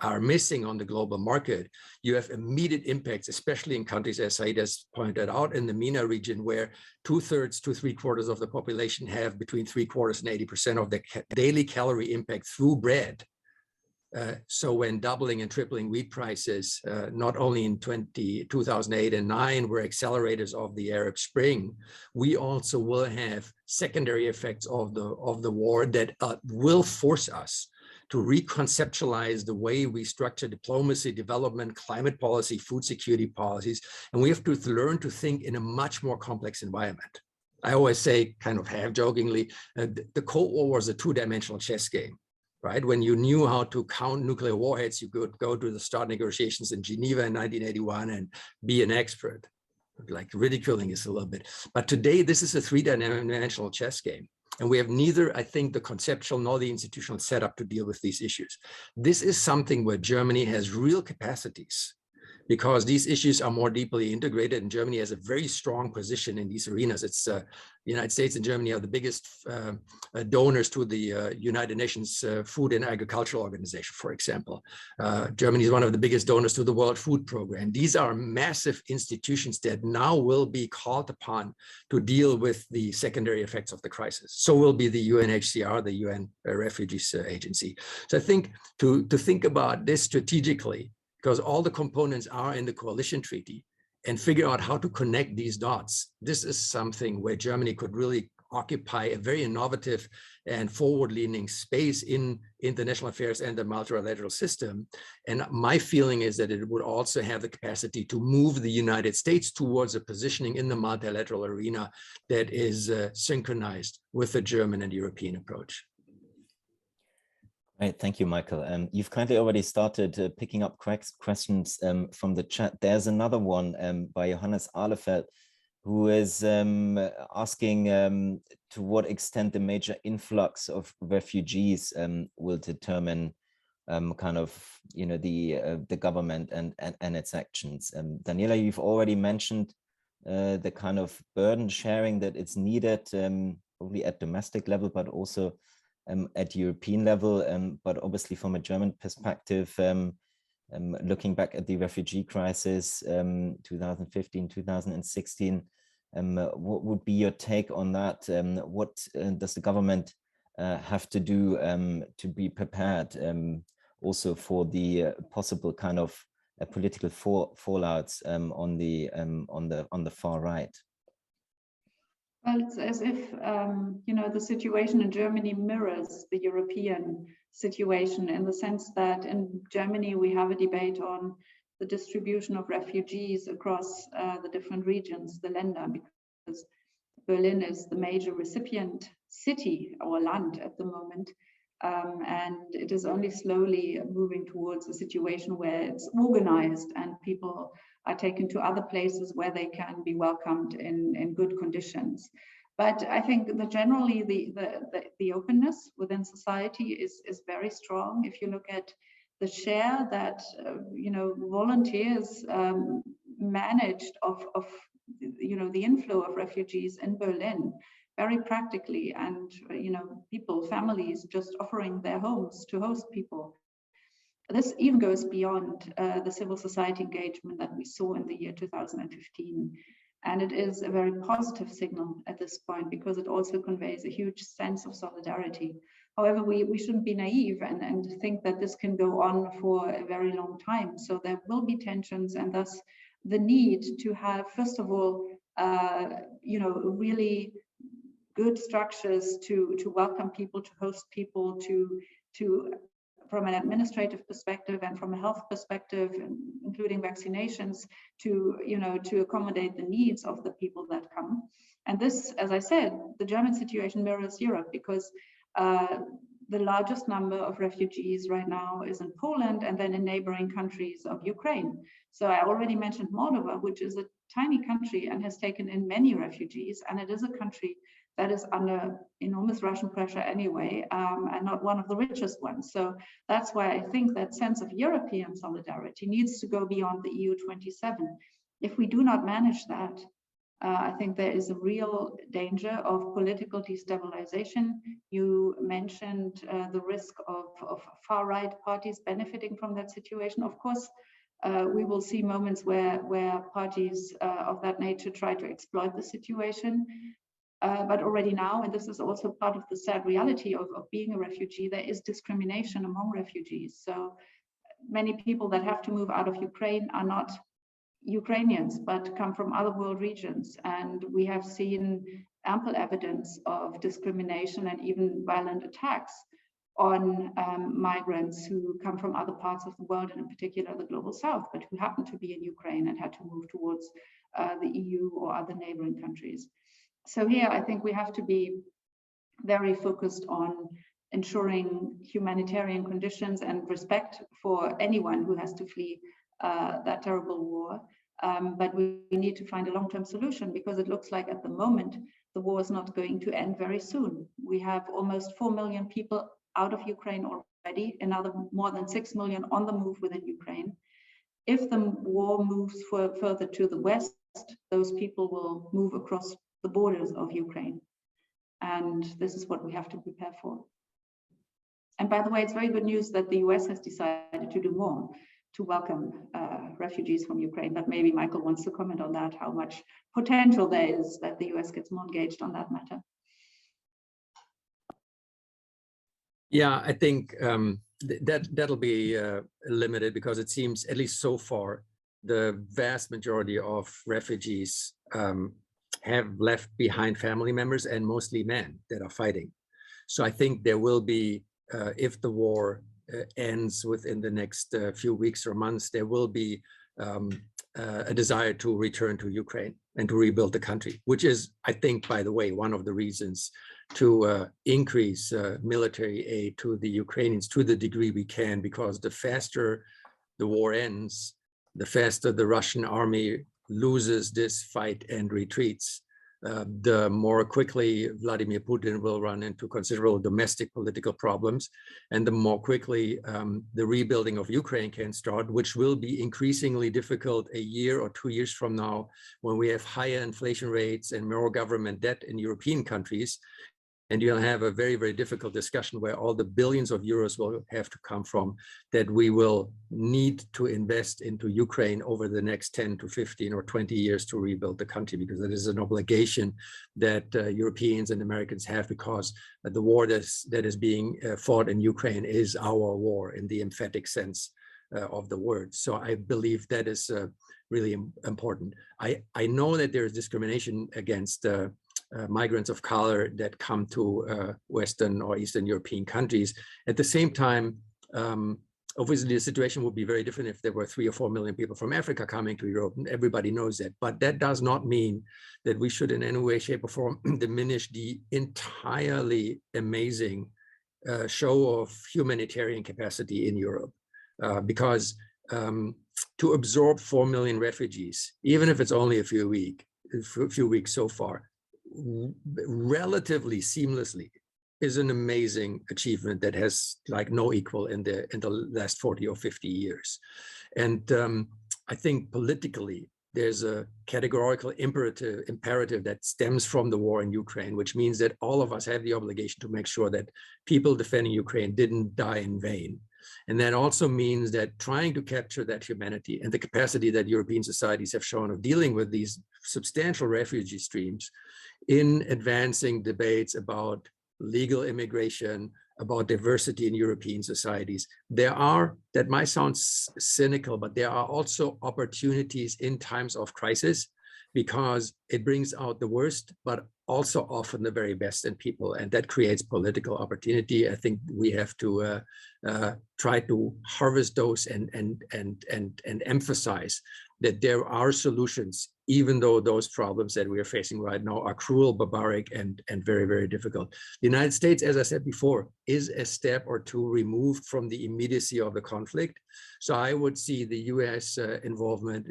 are missing on the global market, you have immediate impacts, especially in countries, as Said has pointed out, in the MENA region, where 2/3 to 3/4 of the population have between 3/4 and 80% of the daily calorie impact through bread. So when doubling and tripling wheat prices, not only in 2008 and 2009 were accelerators of the Arab Spring, we also will have secondary effects of the war that will force us to reconceptualize the way we structure diplomacy, development, climate policy, food security policies. And we have to learn to think in a much more complex environment. I always say, kind of half jokingly, the Cold War was a two-dimensional chess game, right? When you knew how to count nuclear warheads, you could go to the START negotiations in Geneva in 1981 and be an expert. Like ridiculing is a little bit. But today, this is a three-dimensional chess game. And we have neither, I think, the conceptual nor the institutional setup to deal with these issues. This is something where Germany has real capacities, because these issues are more deeply integrated, and Germany has a very strong position in these arenas. It's the United States and Germany are the biggest donors to the United Nations Food and Agricultural Organization, for example. Germany is one of the biggest donors to the World Food Program. These are massive institutions that now will be called upon to deal with the secondary effects of the crisis. So will be the UNHCR, the UN Refugees Agency. So I think to think about this strategically, because all the components are in the coalition treaty, and figure out how to connect these dots. This is something where Germany could really occupy a very innovative and forward-leaning space in international affairs and the multilateral system. And my feeling is that it would also have the capacity to move the United States towards a positioning in the multilateral arena that is synchronized with the German and European approach. Right, thank you, Michael. You've kindly already started picking up questions from the chat. There's another one by Johannes Ahlefeld, who is asking to what extent the major influx of refugees will determine kind of, you know, the government and its actions. Daniela, you've already mentioned the kind of burden sharing that it's needed, probably at domestic level, but also at European level, but obviously from a German perspective, looking back at the refugee crisis, 2015, 2016, what would be your take on that? What does the government have to do to be prepared also for the possible kind of political fallouts on the far right? Well, it's as if, you know, the situation in Germany mirrors the European situation, in the sense that in Germany, we have a debate on the distribution of refugees across the different regions, the Länder, because Berlin is the major recipient city or land at the moment. And it is only slowly moving towards a situation where it's organized and people are taken to other places where they can be welcomed in good conditions. But I think that generally the openness within society is very strong. If you look at the share that you know, volunteers managed of you know, the inflow of refugees in Berlin, very practically, and you know, people, families just offering their homes to host people. This even goes beyond the civil society engagement that we saw in the year 2015. And it is a very positive signal at this point, because it also conveys a huge sense of solidarity. However, we shouldn't be naive and think that this can go on for a very long time. So there will be tensions, and thus the need to have, first of all, you know, really good structures to welcome people, to host people, to from an administrative perspective and from a health perspective, including vaccinations, to, you know, to accommodate the needs of the people that come. And this, as I said, the German situation mirrors Europe, because the largest number of refugees right now is in Poland and then in neighboring countries of Ukraine. So I already mentioned Moldova, which is a tiny country and has taken in many refugees, and it is a country that is under enormous Russian pressure anyway, and not one of the richest ones. So that's why I think that sense of European solidarity needs to go beyond the EU 27. If we do not manage that, I think there is a real danger of political destabilization. You mentioned the risk of far-right parties benefiting from that situation. Of course, we will see moments where parties of that nature try to exploit the situation. But already now, and this is also part of the sad reality of being a refugee, there is discrimination among refugees. So many people that have to move out of Ukraine are not Ukrainians, but come from other world regions. And we have seen ample evidence of discrimination and even violent attacks on migrants who come from other parts of the world, and in particular the global south, but who happen to be in Ukraine and had to move towards the EU or other neighboring countries. So here I think we have to be very focused on ensuring humanitarian conditions and respect for anyone who has to flee that terrible war. But we need to find a long-term solution, because it looks like at the moment the war is not going to end very soon. We have almost 4 million people out of Ukraine already, another more than 6 million on the move within Ukraine. If the war moves further to the west, those people will move across the borders of Ukraine. And this is what we have to prepare for. And by the way, it's very good news that the US has decided to do more to welcome refugees from Ukraine, but maybe Michael wants to comment on that, how much potential there is that the US gets more engaged on that matter. Yeah, I think that'll be limited, because it seems, at least so far, the vast majority of refugees have left behind family members, and mostly men that are fighting. So I think there will be, if the war ends within the next few weeks or months, there will be a desire to return to Ukraine and to rebuild the country, which is, I think, by the way, one of the reasons to increase military aid to the Ukrainians to the degree we can, because the faster the war ends, the faster the Russian army loses this fight and retreats, the more quickly Vladimir Putin will run into considerable domestic political problems, and the more quickly the rebuilding of Ukraine can start, which will be increasingly difficult a year or 2 years from now, when we have higher inflation rates and more government debt in European countries. And you'll have a very, very difficult discussion where all the billions of euros will have to come from, that we will need to invest into Ukraine over the next 10 to 15 or 20 years to rebuild the country, because it is an obligation that Europeans and Americans have, because the war that is being fought in Ukraine is our war in the emphatic sense of the word. So I believe that is really important. I know that there is discrimination against migrants of color that come to Western or Eastern European countries. At the same time, obviously the situation would be very different if there were 3 or 4 million people from Africa coming to Europe, and everybody knows that. But that does not mean that we should in any way, shape or form diminish the entirely amazing show of humanitarian capacity in Europe. Because to absorb 4 million refugees, even if it's only a few weeks so far, relatively seamlessly, is an amazing achievement that has like no equal in the last 40 or 50 years. And I think politically there's a categorical imperative that stems from the war in Ukraine, which means that all of us have the obligation to make sure that people defending Ukraine didn't die in vain. And that also means that trying to capture that humanity and the capacity that European societies have shown of dealing with these substantial refugee streams in advancing debates about legal immigration, about diversity in European societies. There are, that might sound cynical, but there are also opportunities in times of crisis, because it brings out the worst, but also often the very best in people, and that creates political opportunity. I think we have to try to harvest those and emphasize that there are solutions, even though those problems that we are facing right now are cruel, barbaric, and very, very difficult. The United States, as I said before, is a step or two removed from the immediacy of the conflict. So I would see the US involvement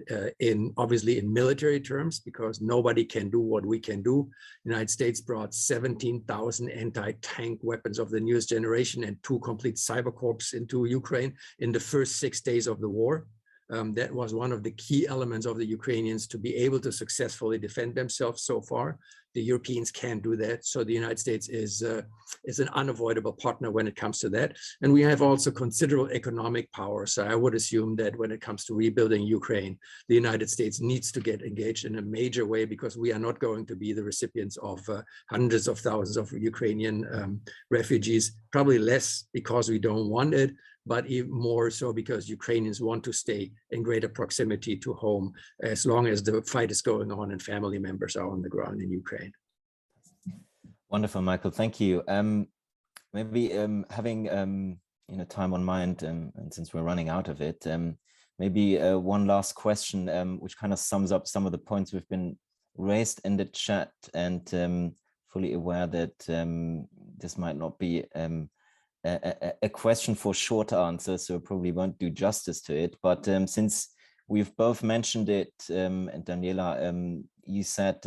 obviously in military terms, because nobody can do what we can do. The United States brought 17,000 anti-tank weapons of the newest generation and 2 complete cyber corps into Ukraine in the first 6 days of the war. That was one of the key elements of the Ukrainians to be able to successfully defend themselves so far. The Europeans can't do that. So the United States is an unavoidable partner when it comes to that. And we have also considerable economic power. So I would assume that when it comes to rebuilding Ukraine, the United States needs to get engaged in a major way, because we are not going to be the recipients of hundreds of thousands of Ukrainian refugees, probably less because we don't want it, but even more so because Ukrainians want to stay in greater proximity to home as long as the fight is going on and family members are on the ground in Ukraine. Wonderful, Michael. Thank you. Maybe having time on mind, and since we're running out of it, maybe one last question, which kind of sums up some of the points we've been raised in the chat, and fully aware that this might not be a question for short answers, so probably won't do justice to it. But since we've both mentioned it, and Daniela, you said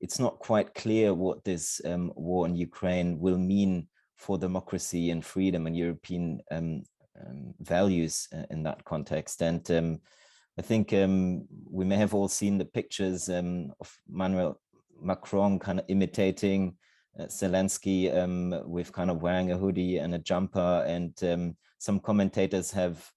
it's not quite clear what this war in Ukraine will mean for democracy and freedom and European values in that context. And I think we may have all seen the pictures of Emmanuel Macron kind of imitating Zelensky with kind of wearing a hoodie and a jumper, and some commentators have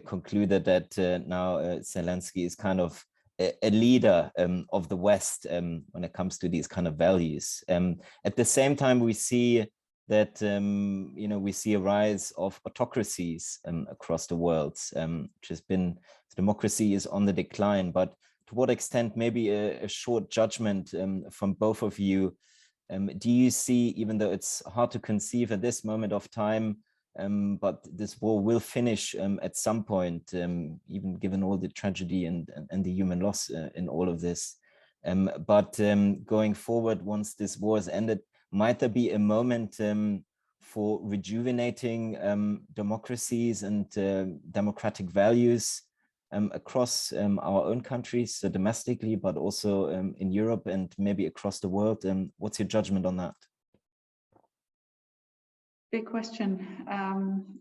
concluded that now Zelensky is kind of a leader of the West when it comes to these kind of values. At the same time, we see that we see a rise of autocracies across the world, which has been, democracy is on the decline. But to what extent, maybe a short judgment from both of you. Do you see, even though it's hard to conceive at this moment of time, but this war will finish at some point, even given all the tragedy and the human loss in all of this. But going forward, once this war is ended, might there be a moment for rejuvenating democracies and democratic values across our own countries, so domestically, but also in Europe and maybe across the world? What's your judgment on that? Big question.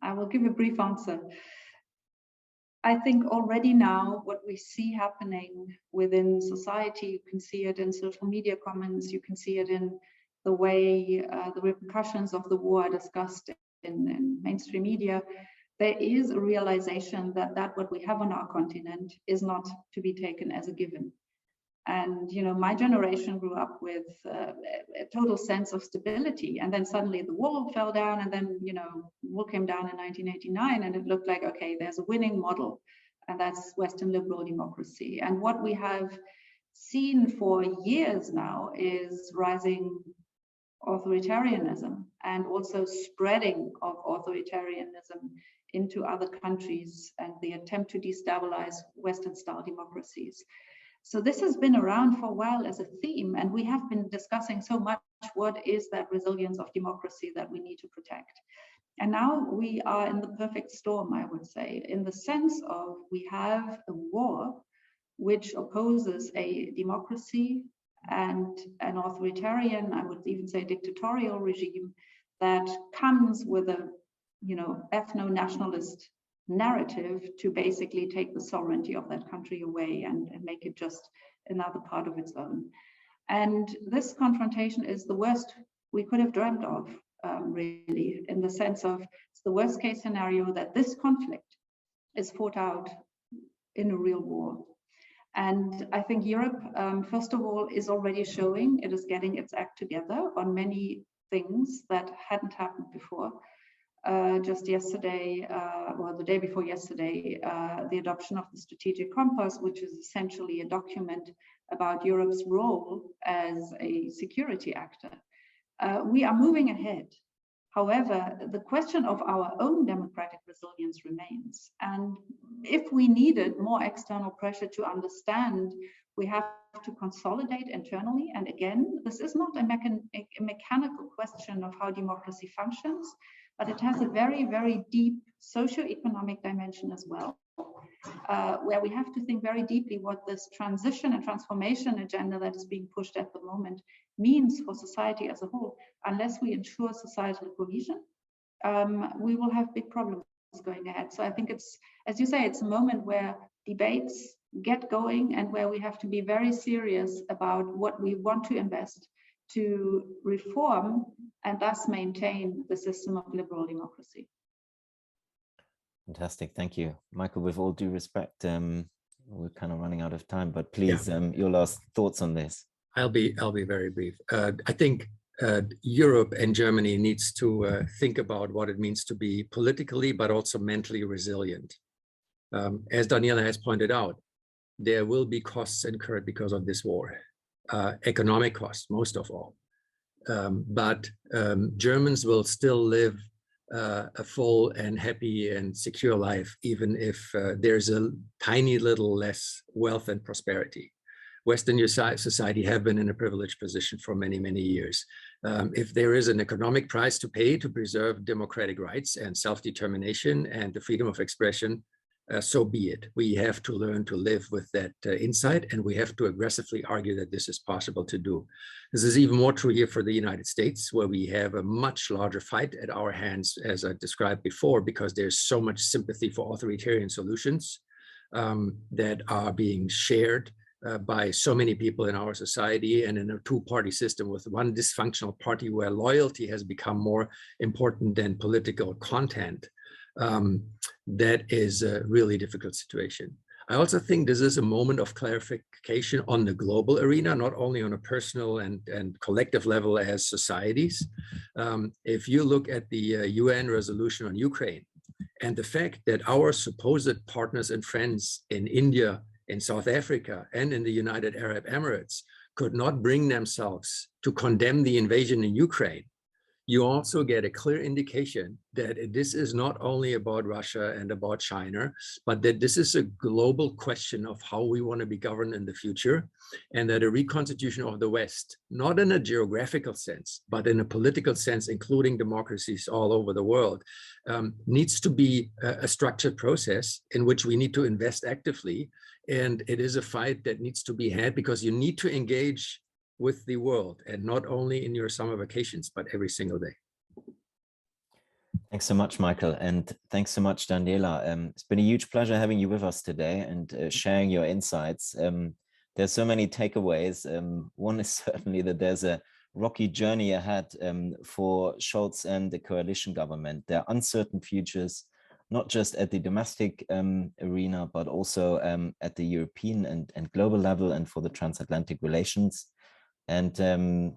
I will give a brief answer. I think already now what we see happening within society, you can see it in social media comments, you can see it in the way the repercussions of the war are discussed in mainstream media. There is a realization that what we have on our continent is not to be taken as a given. And, my generation grew up with a total sense of stability. And then suddenly the wall fell down, and then, the wall came down in 1989, and it looked like, okay, there's a winning model, and that's Western liberal democracy. And what we have seen for years now is rising authoritarianism, and also spreading of authoritarianism into other countries, and the attempt to destabilize Western-style democracies. So this has been around for a while as a theme, and we have been discussing so much what is that resilience of democracy that we need to protect. And now we are in the perfect storm, I would say, in the sense of we have a war which opposes a democracy and an authoritarian, I would even say dictatorial regime that comes with a ethno-nationalist narrative to basically take the sovereignty of that country away and make it just another part of its own. And this confrontation is the worst we could have dreamt of, really, in the sense of it's the worst case scenario that this conflict is fought out in a real war. And I think Europe, first of all, is already showing it is getting its act together on many things that hadn't happened before. just yesterday, well, the day before yesterday, the adoption of the Strategic Compass, which is essentially a document about Europe's role as a security actor. We are moving ahead. However, the question of our own democratic resilience remains. And if we needed more external pressure to understand, we have to consolidate internally. And again, this is not a mechanical question of how democracy functions, but it has a very, very deep socio-economic dimension as well, where we have to think very deeply what this transition and transformation agenda that is being pushed at the moment means for society as a whole. Unless we ensure societal cohesion, we will have big problems going ahead. So I think it's, as you say, it's a moment where debates get going and where we have to be very serious about what we want to invest to reform and thus maintain the system of liberal democracy. Fantastic, thank you. Michael, with all due respect, we're kind of running out of time, but please, your last thoughts on this. I'll be very brief. I think Europe and Germany needs to think about what it means to be politically, but also mentally resilient. As Daniela has pointed out, there will be costs incurred because of this war, economic costs, most of all. But Germans will still live a full and happy and secure life, even if there's a tiny little less wealth and prosperity. Western society have been in a privileged position for many, many years. If there is an economic price to pay to preserve democratic rights and self-determination and the freedom of expression, so be it. We have to learn to live with that insight, and we have to aggressively argue that this is possible to do. This is even more true here for the United States, where we have a much larger fight at our hands, as I described before, because there's so much sympathy for authoritarian solutions that are being shared by so many people in our society, and in a two-party system with one dysfunctional party where loyalty has become more important than political content. That is a really difficult situation. I also think this is a moment of clarification on the global arena, not only on a personal and collective level as societies. If you look at the UN resolution on Ukraine and the fact that our supposed partners and friends in India, in South Africa, and in the United Arab Emirates could not bring themselves to condemn the invasion in Ukraine, you also get a clear indication that this is not only about Russia and about China, but that this is a global question of how we want to be governed in the future, and that a reconstitution of the West, not in a geographical sense, but in a political sense, including democracies all over the world, needs to be a structured process in which we need to invest actively. And it is a fight that needs to be had because you need to engage with the world, and not only in your summer vacations, but every single day. Thanks so much, Michael. And thanks so much, Daniela. It's been a huge pleasure having you with us today and sharing your insights. There's so many takeaways. One is certainly that there's a rocky journey ahead for Scholz and the coalition government. There are uncertain futures, not just at the domestic arena, but also at the European and global level, and for the transatlantic relations. And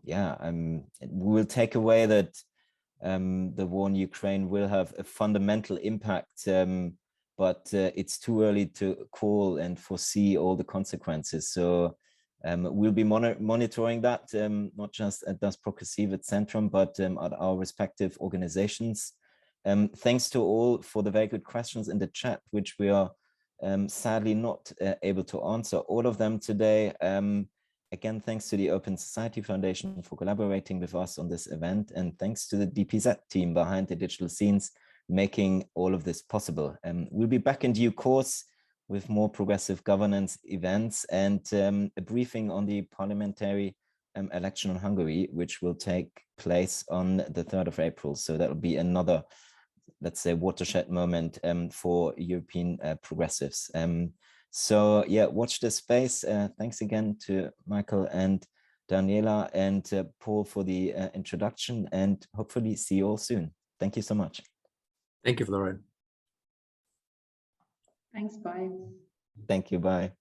we will take away that the war in Ukraine will have a fundamental impact, but it's too early to call and foresee all the consequences. So we'll be monitoring that, not just at Das Progressive at Zentrum, but at our respective organizations. Thanks to all for the very good questions in the chat, which we are sadly not able to answer all of them today. Again, thanks to the Open Society Foundation for collaborating with us on this event, and thanks to the DPZ team behind the digital scenes making all of this possible. We'll be back in due course with more progressive governance events and a briefing on the parliamentary election in Hungary, which will take place on the 3rd of April. So that will be another, let's say, watershed moment for European progressives. So yeah, watch this space. Thanks again to Michael and Daniela and Paul for the introduction, and hopefully see you all soon. Thank you so much. Thank you, Florian. Thanks, bye. Thank you, bye.